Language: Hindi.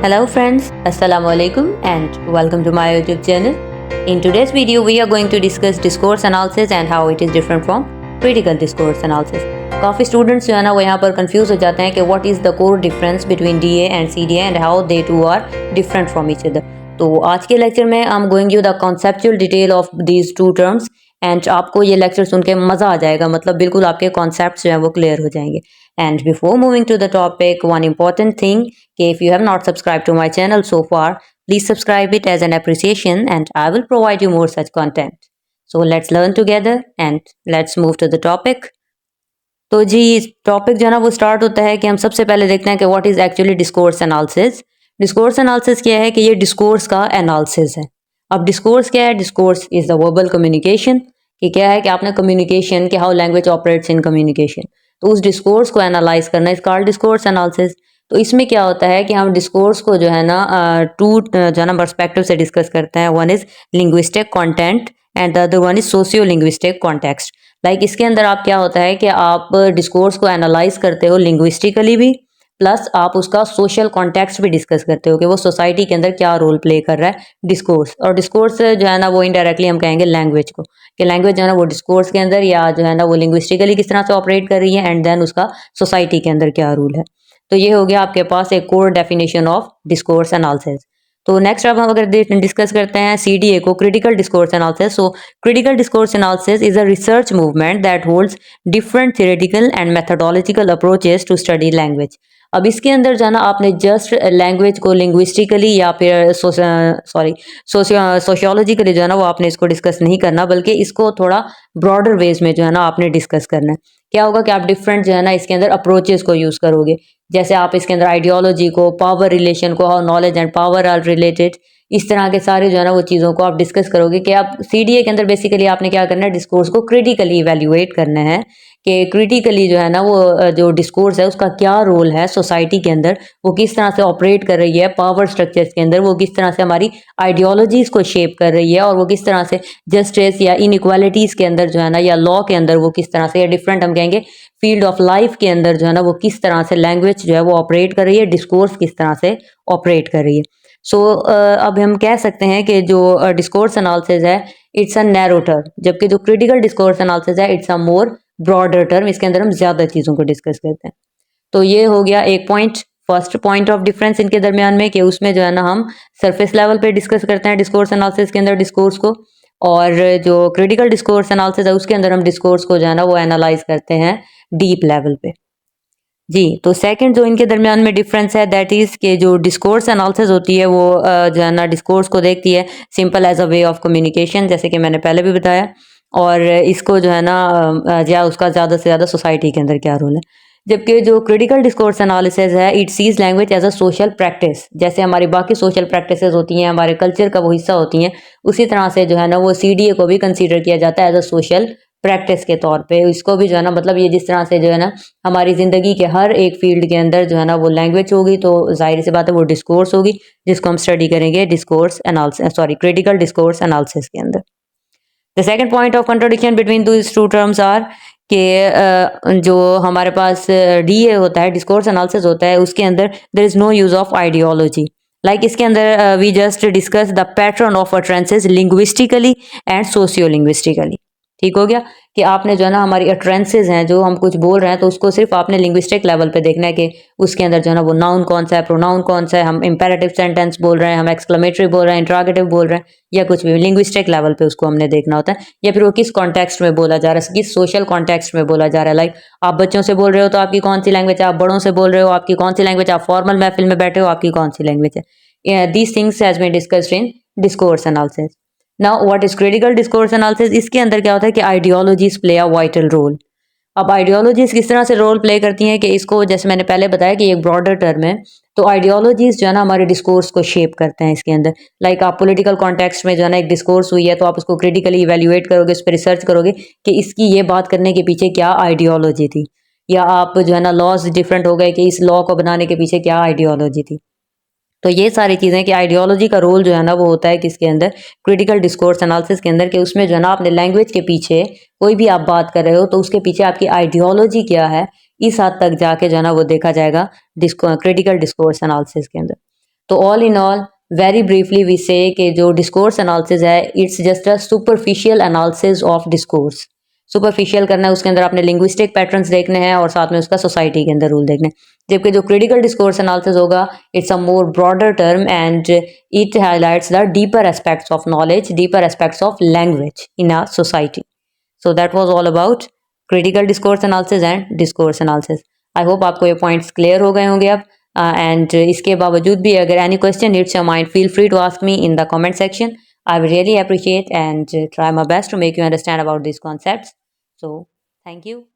Hello friends, Assalamu alaikum and welcome to my YouTube channel. In today's video we are going to discuss discourse analysis and how it is different from critical discourse analysis. काफ़ी स्टूडेंट्स जो है ना वो यहाँ पर कंफ्यूज हो जाते हैं कि what is the core difference between DA and CDA and how they two are different from each other. तो आज के लेक्चर में I am going you the conceptual detail of these two terms and आपको ये लेक्चर सुन के मज़ा आ जाएगा, मतलब बिल्कुल आपके कॉन्सेप्ट्स जो हैं वो क्लियर हो जाएंगे. And before moving to the topic, one important thing कि if you have not subscribed to my channel so far, please subscribe it as an appreciation and I will provide you more such content. So let's learn together and let's move to the topic. तो जी टॉपिक जो है ना वो स्टार्ट होता है कि हम सबसे पहले देखते हैं कि what is actually discourse analysis. Discourse analysis क्या है कि ये डिस्कोर्स का एनालिसिस है. अब डिस्कोर्स क्या है? Discourse is the verbal communication. कि क्या है कि आपने कम्युनिकेशन कि how language operates in communication, तो उस डिस्कोर्स को एनालाइज करना इज कॉल्ड डिस्कोर्स एनालिसिस. तो इसमें क्या होता है कि हम डिस्कोर्स को जो है ना टू जो है ना पर्सपेक्टिव से डिस्कस करते हैं. One is linguistic content and the other one is socio linguistic context. Like इसके अंदर आप क्या होता है कि आप डिस्कोर्स को एनालाइज करते हो लिंग्विस्टिकली भी, प्लस आप उसका सोशल कॉन्टेक्स्ट भी डिस्कस करते हो कि वो सोसाइटी के अंदर क्या रोल प्ले कर रहा है डिस्कोर्स. और डिस्कोर्स जो है ना वो इनडायरेक्टली हम कहेंगे लैंग्वेज को, कि लैंग्वेज जो है ना वो डिस्कोर्स के अंदर या जो है ना वो लिंग्विस्टिकली किस तरह से ऑपरेट कर रही है एंड देन उसका सोसाइटी के अंदर क्या रूल है. तो ये हो गया आपके पास एक core definition of discourse analysis. तो नेक्स्ट अब हम अगर डिस्कस करते हैं CDA को, critical discourse analysis. So critical discourse analysis is a research movement that holds different theoretical and methodological approaches to study language. अब इसके अंदर जो है ना आपने जस्ट लैंग्वेज को लिंग्विस्टिकली या फिर सोशियोलॉजिकली जो है ना वो आपने इसको डिस्कस नहीं करना, बल्कि इसको थोड़ा ब्रॉडर वेज में जो है ना आपने डिस्कस करना है. क्या होगा कि आप डिफरेंट जो है ना इसके अंदर अप्रोचेस को यूज़ करोगे. जैसे आप इसके अंदर आइडियोलॉजी को, पावर रिलेशन को, how knowledge and power are related, इस तरह के सारे जो है ना वो चीज़ों को आप डिस्कस करोगे. कि आप CDA के अंदर बेसिकली आपने क्या करना है, डिस्कोर्स को क्रिटिकली इवेल्युएट करना है कि क्रिटिकली जो है ना वो जो डिस्कोर्स है उसका क्या रोल है सोसाइटी के अंदर, वो किस तरह से ऑपरेट कर रही है पावर स्ट्रक्चर्स के अंदर, वो किस तरह से हमारी आइडियोलॉजीज़ को शेप कर रही है, और वो किस तरह से जस्टिस या इनइक्वालिटीज़ के अंदर जो है ना या लॉ के अंदर वो किस तरह से, या डिफरेंट हम कहेंगे फील्ड ऑफ लाइफ के अंदर जो है ना वो किस तरह से लैंग्वेज जो है वो ऑपरेट कर रही है, डिस्कोर्स किस तरह से ऑपरेट कर रही है. सो अब हम कह सकते हैं कि जो डिस्कोर्स एनालिसिस है इट्स अ नैरो टर्म, जबकि जो क्रिटिकल डिस्कोर्स एनालिसिस है it's a more broader term. इसके अंदर हम ज़्यादा चीज़ों को डिस्कस करते हैं. तो ये हो गया एक point, first point of difference इनके दरमियान में, कि उसमें जो है ना हम सरफेस लेवल पे डिस्कस करते हैं डिस्कोर्स एनालिसिस के अंदर डिस्कोर्स को, और जो क्रिटिकल डिस्कोर्स एनालिसिस है उसके अंदर हम डिस्कोर्स को जो है ना वो एनालाइज करते हैं डीप लेवल पे. जी, तो सेकंड जो इनके दरमियान में डिफरेंस है दैट इज़ कि जो डिस्कोर्स एनालिसिस होती है वो जो है ना डिस्कोर्स को देखती है simple as a way of communication, जैसे कि मैंने पहले भी बताया, और इसको जो है ना या उसका ज़्यादा से ज़्यादा सोसाइटी के अंदर क्या रोल है. जबकि जो क्रिटिकल डिस्कोर्स एनालिसिस है it sees language as a social practice. जैसे हमारी बाकी सोशल प्रैक्टिसेस होती हैं, हमारे कल्चर का वो हिस्सा होती हैं, उसी तरह से जो है ना वो CDA को भी कंसीडर किया जाता है एज अ सोशल प्रैक्टिस के तौर पे. इसको भी जो है ना मतलब ये जिस तरह से जो है ना हमारी ज़िंदगी के हर एक फील्ड के अंदर जो है ना वो लैंग्वेज होगी, तो जाहिर सी बात है वो डिस्कोर्स होगी, जिसको हम स्टडी करेंगे discourse analysis, critical discourse analysis के अंदर. The second point of contradiction between these two terms are कि जो हमारे पास DA होता है, डिस्कोर्स एनालिसिस होता है, उसके अंदर there is no use of ideology. Like इसके अंदर we just discuss the pattern of utterances linguistically and sociolinguistically. ठीक हो गया कि आपने जो है ना हमारी अटरेंसेस हैं, जो हम कुछ बोल रहे हैं, तो उसको सिर्फ आपने लिंग्विस्टिक लेवल पे देखना है कि उसके अंदर जो है ना वो नाउन कौन सा है, प्रोनाउन कौन सा है, हम इंपेरेटिव सेंटेंस बोल रहे हैं, हम एक्सक्लेमेटरी बोल रहे हैं, इंट्रोगेटिव बोल रहे हैं, या कुछ भी लिंग्विस्टिक लेवल पे उसको हमने देखना होता है. या फिर वो किस कॉन्टेक्स्ट में बोला जा रहा है, किस सोशल कॉन्टेक्स्ट में बोला जा रहा है. लाइक आप बच्चों से बोल रहे हो तो आपकी कौन सी लैंग्वेज है, आप बड़ों से बोल रहे हो आपकी कौन सी लैंग्वेज है, आप फॉर्मल महफिल में बैठे हो आपकी कौन सी लैंग्वेज है. These things has been discussed in discourse analysis. Now what is critical discourse analysis? इसके अंदर क्या होता है कि ideologies play a vital role. अब आइडियोलॉजीज किस तरह से रोल प्ले करती हैं कि इसको, जैसे मैंने पहले बताया कि एक ब्रॉडर टर्म है, तो आइडियोलॉजीज जो है ना हमारे डिस्कोर्स को शेप करते हैं इसके अंदर. लाइक आप पॉलिटिकल कॉन्टेक्स्ट में जो है ना एक डिस्कोर्स हुई है, तो आप उसको क्रिटिकली इवेल्युएट करोगे, उस पर रिसर्च करोगे कि इसकी ये बात करने के पीछे क्या आइडियोलॉजी थी. या आप जो है ना लॉज डिफरेंट हो गए कि इस लॉ को बनाने के पीछे क्या आइडियोलॉजी थी. तो ये सारी चीज़ें कि आइडियोलॉजी का रोल जो है ना वो होता है किसके अंदर, क्रिटिकल डिस्कोर्स एनालिसिस के अंदर, कि उसमें जो है ना आपने लैंग्वेज के पीछे कोई भी आप बात कर रहे हो तो उसके पीछे आपकी आइडियोलॉजी क्या है, इस हद तक जाके जो है ना वो देखा जाएगा क्रिटिकल डिस्कोर्स एनालिसिस के अंदर. तो all in all very briefly we say कि जो डिस्कोर्स एनालिसिस है it's just a superficial analysis of discourse. Superficial करना है, उसके अंदर आपने लिंग्विस्टिक पैटर्न्स देखने हैं और साथ में उसका सोसाइटी के अंदर रूल देखने हैं। जबकि जो क्रिटिकल डिस्कोर्स एनालिसिस होगा it's a more broader term and it highlights the deeper aspects of knowledge, deeper aspects of language in a society. So that was all about critical discourse analysis and discourse analysis. I hope आपको ये पॉइंट्स क्लियर हो गए होंगे अब। एंड इसके बावजूद भी अगर any question hits your mind, feel free to ask me in the comment section. I will really appreciate and try my best to make you understand about these concepts. So, thank you.